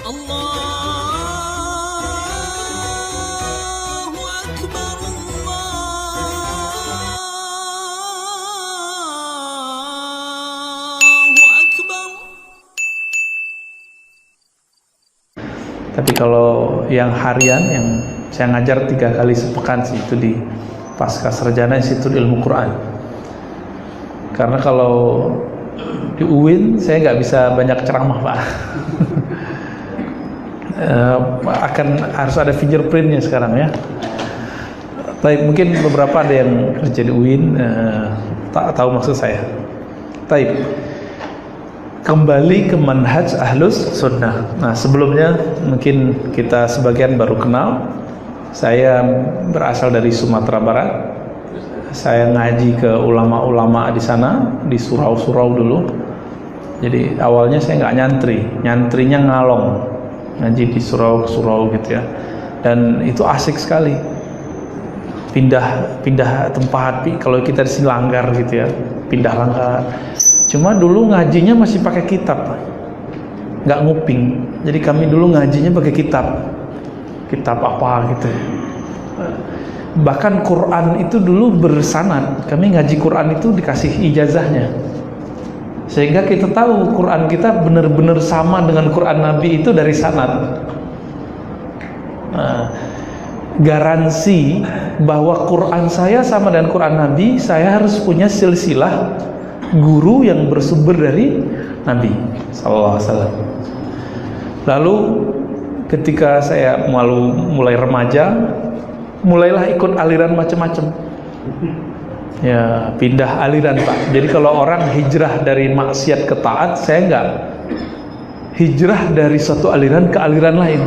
Allahu Akbar, Allahu Akbar. Tapi kalau yang harian, yang saya ngajar 3 kali sepekan sih, itu di Pasca Sarjana Institut Ilmu Quran. Karena kalau di UIN saya nggak bisa banyak ceramah, Pak. Harus ada fingerprintnya sekarang ya. Baik, mungkin beberapa ada yang kerja di UIN tak tahu maksud saya. Baik, kembali ke manhaj Ahlus Sunnah. Nah, sebelumnya mungkin kita sebagian baru kenal. Saya berasal dari Sumatera Barat. Saya ngaji ke ulama-ulama di sana, di surau-surau dulu. Jadi awalnya saya nggak nyantri, nyantrinya ngalong, ngaji di surau-surau gitu ya. Dan itu asik sekali. Pindah tempat, kalau kita di sini langgar gitu ya, pindah langgar. Cuma dulu ngajinya masih pakai kitab, nggak nguping. Jadi kami dulu ngajinya pakai kitab apa gitu. Bahkan Quran itu dulu bersanad. Kami ngaji Quran itu dikasih ijazahnya, sehingga kita tahu Quran kita benar-benar sama dengan Quran Nabi itu dari sanad. Garansi bahwa Quran saya sama dengan Quran Nabi, saya harus punya silsilah guru yang bersumber dari Nabi sallallahu alaihi wasallam. Lalu ketika saya mulai remaja, mulailah ikut aliran macam-macam. Ya, pindah aliran, Pak. Jadi kalau orang hijrah dari maksiat ke taat, saya enggak. Hijrah dari satu aliran ke aliran lain.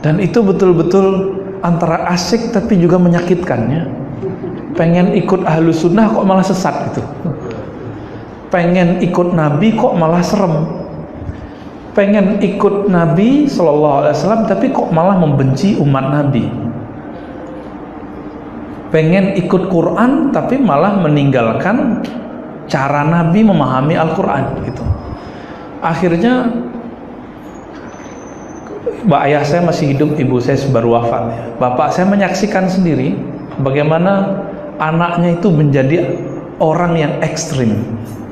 Dan itu betul-betul antara asik tapi juga menyakitkan ya. Pengen ikut Ahlus Sunnah kok malah sesat gitu. Pengen ikut Nabi kok malah serem. Pengen ikut Nabi Sallallahu Alaihi Wasallam tapi kok malah membenci umat Nabi. Pengen ikut Quran tapi malah meninggalkan cara Nabi memahami Al-Quran gitu. Akhirnya ayah saya masih hidup, ibu saya baru wafat ya. Bapak saya menyaksikan sendiri bagaimana anaknya itu menjadi orang yang ekstrim.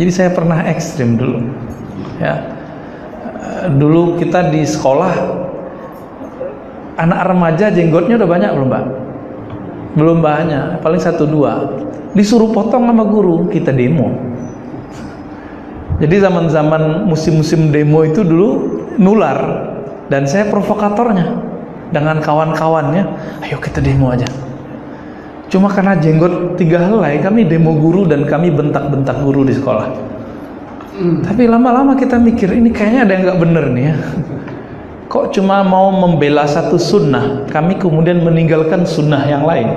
Jadi saya pernah ekstrim dulu ya. Dulu kita di sekolah, anak remaja jenggotnya udah banyak belum, Pak? Belum banyak, paling 1-2. Disuruh potong sama guru, kita demo. Jadi zaman-zaman musim-musim demo itu dulu nular, dan saya provokatornya dengan kawan-kawannya. Ayo kita demo aja. Cuma karena jenggot 3 helai, kami demo guru dan kami bentak-bentak guru di sekolah. Tapi lama-lama kita mikir, ini kayaknya ada yang nggak bener nih ya. Kok cuma mau membela satu sunnah, kami kemudian meninggalkan sunnah yang lain.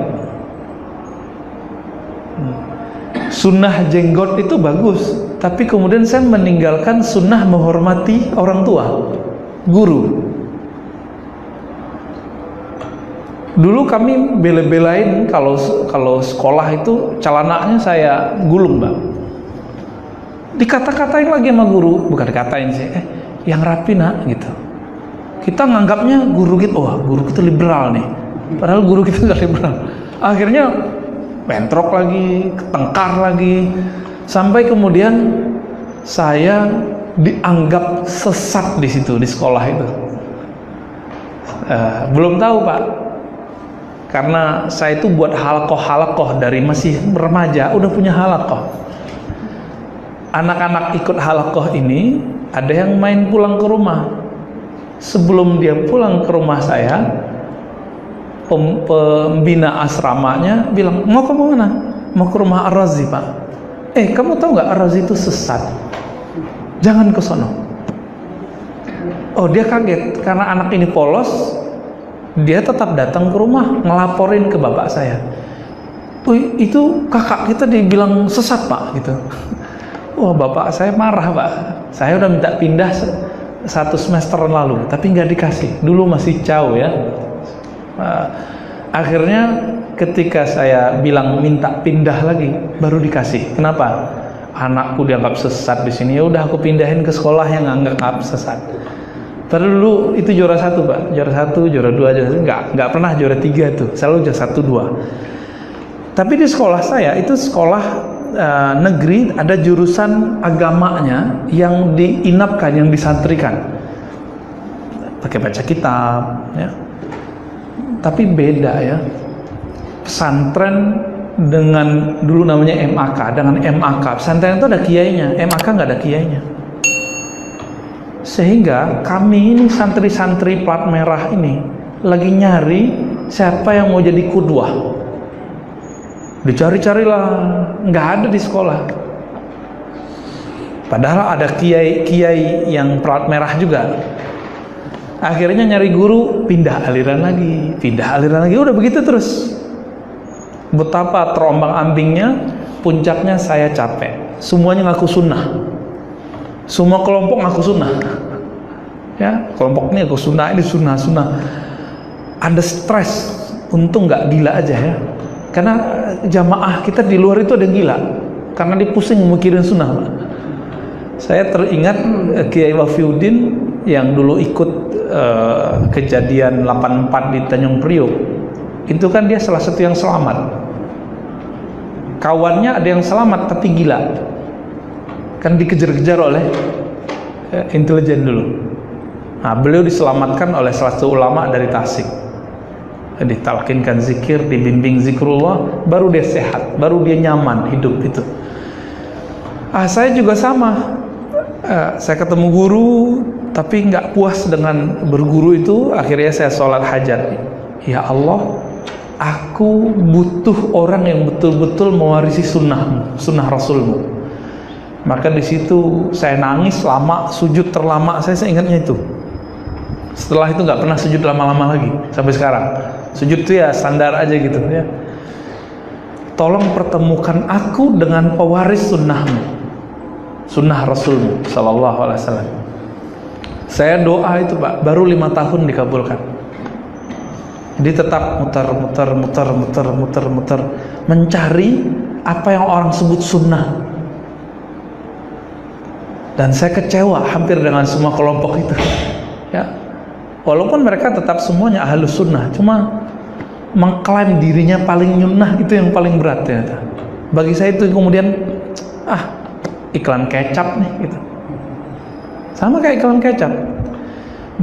Sunnah jenggot itu bagus, tapi kemudian saya meninggalkan sunnah menghormati orang tua, guru. Dulu kami bela-belain kalau sekolah itu celananya saya gulung, Mbak. Dikata-katain lagi sama guru, bukan dikatain sih, yang rapi nak gitu. Kita nganggapnya guru kita, wah guru kita liberal nih, padahal guru kita nggak liberal. Akhirnya bentrok lagi, ketengkar lagi, sampai kemudian saya dianggap sesat di situ, di sekolah itu. Belum tahu, Pak, karena saya itu buat halaqah dari masih remaja, udah punya halaqah. Anak-anak ikut halaqah ini ada yang main pulang ke rumah. Sebelum dia pulang ke rumah saya, pembina asramanya bilang, mau ke mana? Mau ke rumah Ar-Razi, Pak. Kamu tahu nggak Ar-Razi itu sesat? Jangan ke sono. Oh, dia kaget karena anak ini polos. Dia tetap datang ke rumah, ngelaporin ke bapak saya. Itu kakak kita dibilang sesat, Pak, gitu. Wah, bapak saya marah, Pak. Saya udah minta pindah 1 semester lalu, tapi nggak dikasih. Dulu masih jauh ya. Akhirnya ketika saya bilang minta pindah lagi, baru dikasih. Kenapa? Anakku dianggap sesat di sini. Ya udah, aku pindahin ke sekolah yang nganggap sesat. Padahal dulu itu juara 1 Pak, juara 1, juara 2 aja, nggak pernah juara 3 tuh, selalu juara 1, 2. Tapi di sekolah saya itu sekolah negeri, ada jurusan agamanya yang diinapkan, yang disantrikan, pakai baca kitab, ya. Tapi beda ya, pesantren dengan dulu namanya MAK, dengan MAK, pesantren itu ada kiainya, MAK nggak ada kiainya. Sehingga kami ini santri-santri plat merah ini lagi nyari siapa yang mau jadi kudwah. Dicari-carilah, nggak ada di sekolah. Padahal ada kiai yang plat merah juga. Akhirnya nyari guru, pindah aliran lagi, udah begitu terus. Betapa terombang-ambingnya, puncaknya saya capek. Semuanya ngaku sunnah. Semua kelompok ngaku sunnah. Ya, kelompok ini ngaku sunnah, ini sunnah. Ada stres, untung nggak gila aja ya. Karena jamaah kita di luar itu ada yang gila, karena dipusing mikirin sunnah. Saya teringat Kiai Wafiuddin yang dulu ikut kejadian 84 di Tanjung Priok. Itu kan dia salah satu yang selamat. Kawannya ada yang selamat tapi gila, kan dikejar-kejar oleh intelijen dulu. Nah, beliau diselamatkan oleh salah satu ulama dari Tasik. Ditalkinkan zikir, dibimbing zikrullah, baru dia sehat, baru dia nyaman hidup itu. Saya juga sama. Saya ketemu guru, tapi nggak puas dengan berguru itu. Akhirnya saya sholat hajat. Ya Allah, aku butuh orang yang betul-betul mewarisi sunnah Rasulmu. Maka di situ saya nangis lama, sujud terlama. Saya ingatnya itu. Setelah itu nggak pernah sujud lama-lama lagi sampai sekarang. Sujud itu ya standar aja gitu ya. Tolong pertemukan aku dengan pewaris sunnahmu, sunnah Rasulmu Sallallahu Alaihi Wasallam. Saya doa itu Pak, baru 5 tahun dikabulkan. Jadi tetap muter mencari apa yang orang sebut sunnah. Dan saya kecewa hampir dengan semua kelompok itu. Ya. Walaupun mereka tetap semuanya ahlus sunnah, cuma mengklaim dirinya paling nyunnah itu yang paling berat ya. Bagi saya itu kemudian iklan kecap nih gitu. Sama kayak iklan kecap.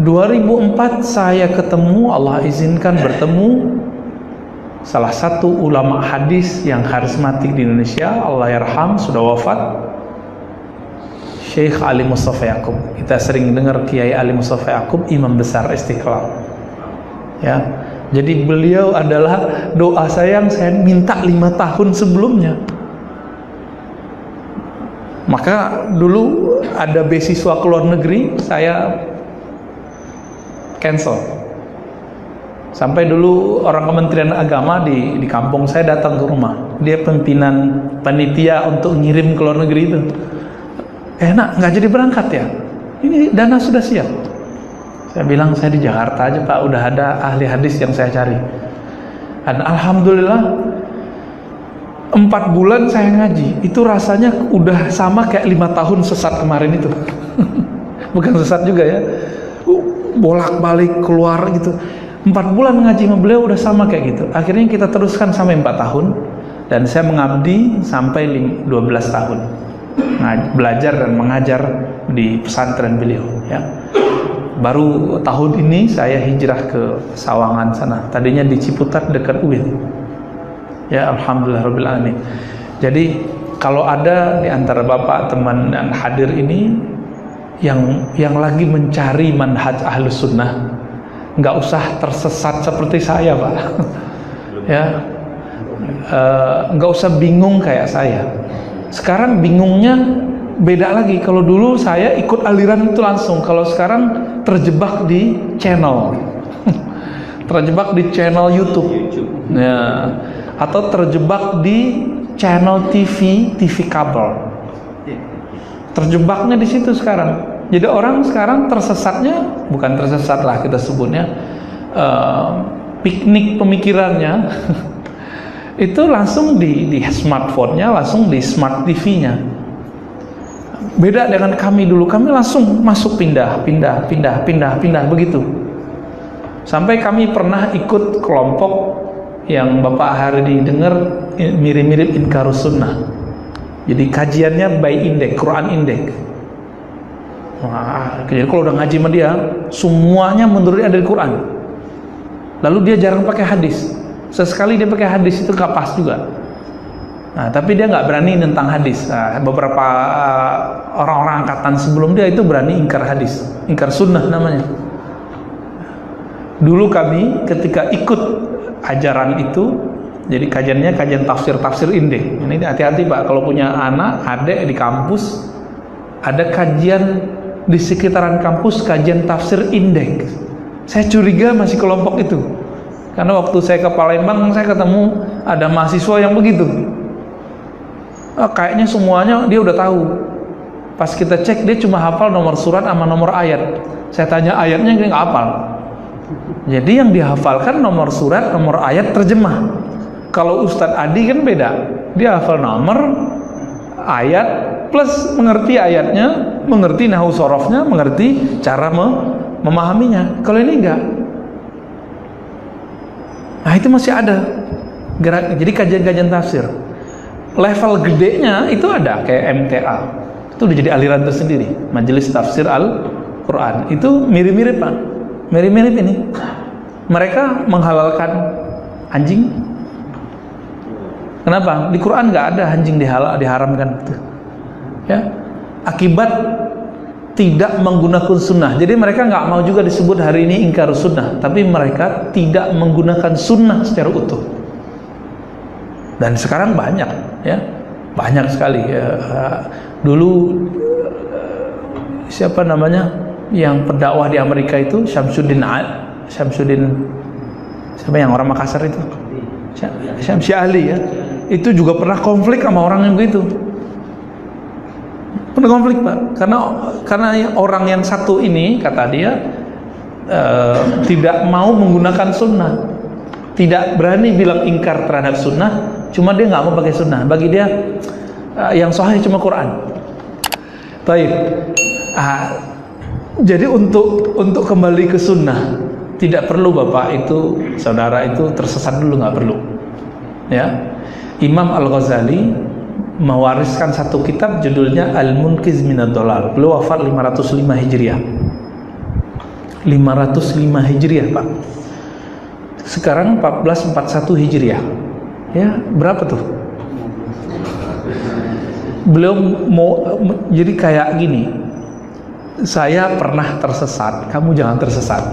2004 saya ketemu, Allah izinkan bertemu salah satu ulama hadis yang karismatik di Indonesia, Allah yarham, sudah wafat, Syekh Ali Mustafa Yaqub. Kita sering dengar Kiai Ali Mustafa Yaqub, imam besar Istiqlal. Ya, jadi beliau adalah doa saya yang saya minta 5 tahun sebelumnya. Maka dulu ada beasiswa ke luar negeri, saya cancel. Sampai dulu orang Kementerian Agama di kampung saya datang ke rumah. Dia pimpinan panitia untuk ngirim ke luar negeri itu. Nak, nggak jadi berangkat ya? Ini dana sudah siap. Saya bilang saya di Jakarta aja Pak, udah ada ahli hadis yang saya cari. Dan alhamdulillah 4 bulan saya ngaji, itu rasanya udah sama kayak 5 tahun sesat kemarin itu. Bukan sesat juga ya, bolak-balik keluar gitu. 4 bulan ngaji sama beliau udah sama kayak gitu. Akhirnya kita teruskan sampai 4 tahun, dan saya mengabdi sampai 12 tahun. Belajar dan mengajar di pesantren beliau ya. Baru tahun ini saya hijrah ke Sawangan sana, tadinya di Ciputat dekat UIN ya. Alhamdulillahirabbil alamin. Jadi kalau ada di antara bapak, teman dan hadir ini yang lagi mencari manhaj ahlus sunnah, nggak usah tersesat seperti saya Pak. Ya, nggak usah bingung kayak saya. Sekarang bingungnya beda lagi. Kalau dulu saya ikut aliran itu langsung, kalau sekarang terjebak di channel. Terjebak di channel YouTube ya, atau terjebak di channel TV kabel. Terjebaknya di situ sekarang. Jadi orang sekarang tersesatnya, bukan tersesat lah kita sebutnya, piknik pemikirannya itu langsung di smartphone-nya, langsung di smart TV-nya. Beda dengan kami dulu, kami langsung masuk pindah begitu. Sampai kami pernah ikut kelompok yang Bapak Hardi dengar mirip-mirip Inkarus Sunnah. Jadi kajiannya by index, Quran index. Wah, jadi kalau udah ngaji sama dia, semuanya menurutnya dari Quran. Lalu dia jarang pakai hadis. Sesekali dia pakai hadis itu gak pas juga. Nah, tapi dia nggak berani tentang hadis. Nah, beberapa orang-orang angkatan sebelum dia itu berani ingkar hadis, ingkar sunnah namanya. Dulu kami ketika ikut ajaran itu, jadi kajiannya kajian tafsir indeks. Ini hati-hati Pak, kalau punya anak, adik di kampus, ada kajian di sekitaran kampus, kajian tafsir indeks. Saya curiga masih kelompok itu, karena waktu saya ke Palembang, saya ketemu ada mahasiswa yang begitu. Kayaknya semuanya dia udah tahu. Pas kita cek, dia cuma hafal nomor surat sama nomor ayat. Saya tanya ayatnya, dia nggak hafal. Jadi yang dihafalkan nomor surat, nomor ayat, terjemah. Kalau Ustadz Adi kan beda, dia hafal nomor ayat plus mengerti ayatnya, mengerti nahwu sorofnya, mengerti cara memahaminya. Kalau ini enggak. Nah itu masih ada. Jadi kajian-kajian tafsir. Level gedenya itu ada kayak MTA, itu udah jadi aliran tersendiri, Majelis Tafsir Al-Quran. Itu mirip-mirip Pak, mirip-mirip ini. Mereka menghalalkan anjing. Kenapa? Di Quran nggak ada anjing diharamkan. Ya, akibat tidak menggunakan sunnah. Jadi mereka nggak mau juga disebut hari ini ingkar sunnah, tapi mereka tidak menggunakan sunnah secara utuh. Dan sekarang banyak, ya, banyak sekali. Dulu siapa namanya yang pendakwah di Amerika itu Syamsuddin, siapa yang orang Makassar itu? Syamsi Ali ya. Itu juga pernah konflik sama orang yang begitu. Pernah konflik Pak, karena orang yang satu ini kata dia tidak mau menggunakan sunnah, tidak berani bilang ingkar terhadap sunnah. Cuma dia nggak mau pakai sunnah. Bagi dia yang sahih cuma Quran. Baik. Jadi untuk kembali ke sunnah tidak perlu Bapak itu, saudara itu tersesat dulu, nggak perlu. Ya. Imam Al-Ghazali mewariskan satu kitab judulnya Al-Munqiz Minad Dhalal. Beliau wafat 505 Hijriah. 505 Hijriah Pak. Sekarang 1441 Hijriah. Ya, berapa tuh? Beliau jadi kayak gini. Saya pernah tersesat, kamu jangan tersesat.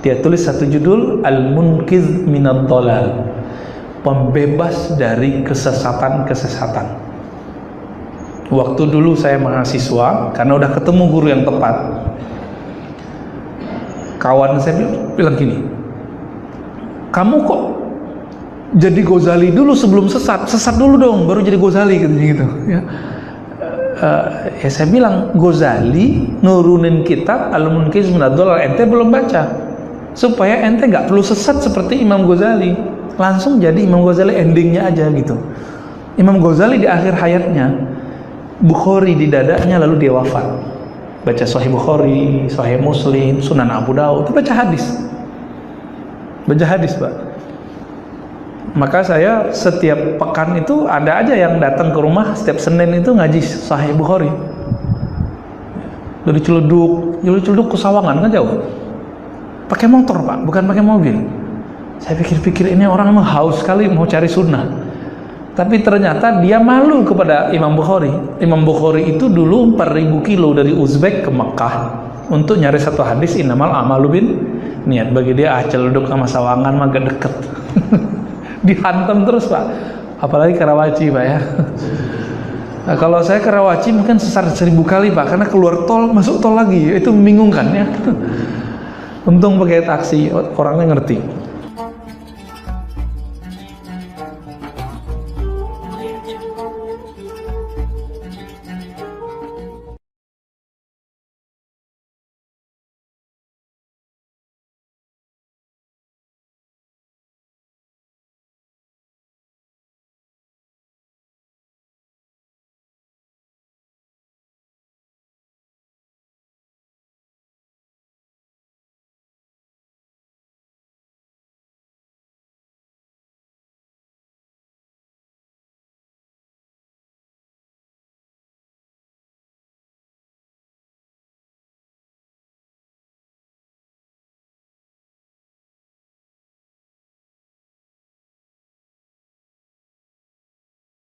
Dia tulis satu judul Al-Munqiz Minad Dhalal. Pembebas dari kesesatan-kesesatan. Waktu dulu saya mahasiswa, karena udah ketemu guru yang tepat, kawan saya bilang gini, kamu kok jadi Ghazali dulu sebelum sesat dulu dong, baru jadi Ghazali gitu ya. Ya saya bilang, Ghazali nurunin kitab Al-Munqiz Minad Dhalal, ente belum baca, supaya ente nggak perlu sesat seperti Imam Ghazali, langsung jadi Imam Ghazali endingnya aja gitu. Imam Ghazali di akhir hayatnya, Bukhari di dadanya, lalu dia wafat. Baca Sahih Bukhari, Sahih Muslim, Sunan Abu Daud, baca hadis Pak. Maka saya setiap pekan itu ada aja yang datang ke rumah setiap Senin itu ngaji Sahih Bukhari. Dari Ciledug ke Sawangan kan jauh. Pakai motor Pak, bukan pakai mobil. Saya pikir-pikir ini orang emang haus sekali mau cari sunnah. Tapi ternyata dia malu kepada Imam Bukhari. Imam Bukhari itu dulu 4.000 kilo dari Uzbek ke Mekah untuk nyari satu hadis innamal a'malu bin niat. Bagi dia Ciledug sama Sawangan mah agak deket. Dihantam terus Pak, apalagi Karawaci Pak ya. Nah, kalau saya Karawaci mungkin sesat 1000 kali Pak, karena keluar tol masuk tol lagi, itu membingungkan ya. Untung pakai taksi, orangnya ngerti.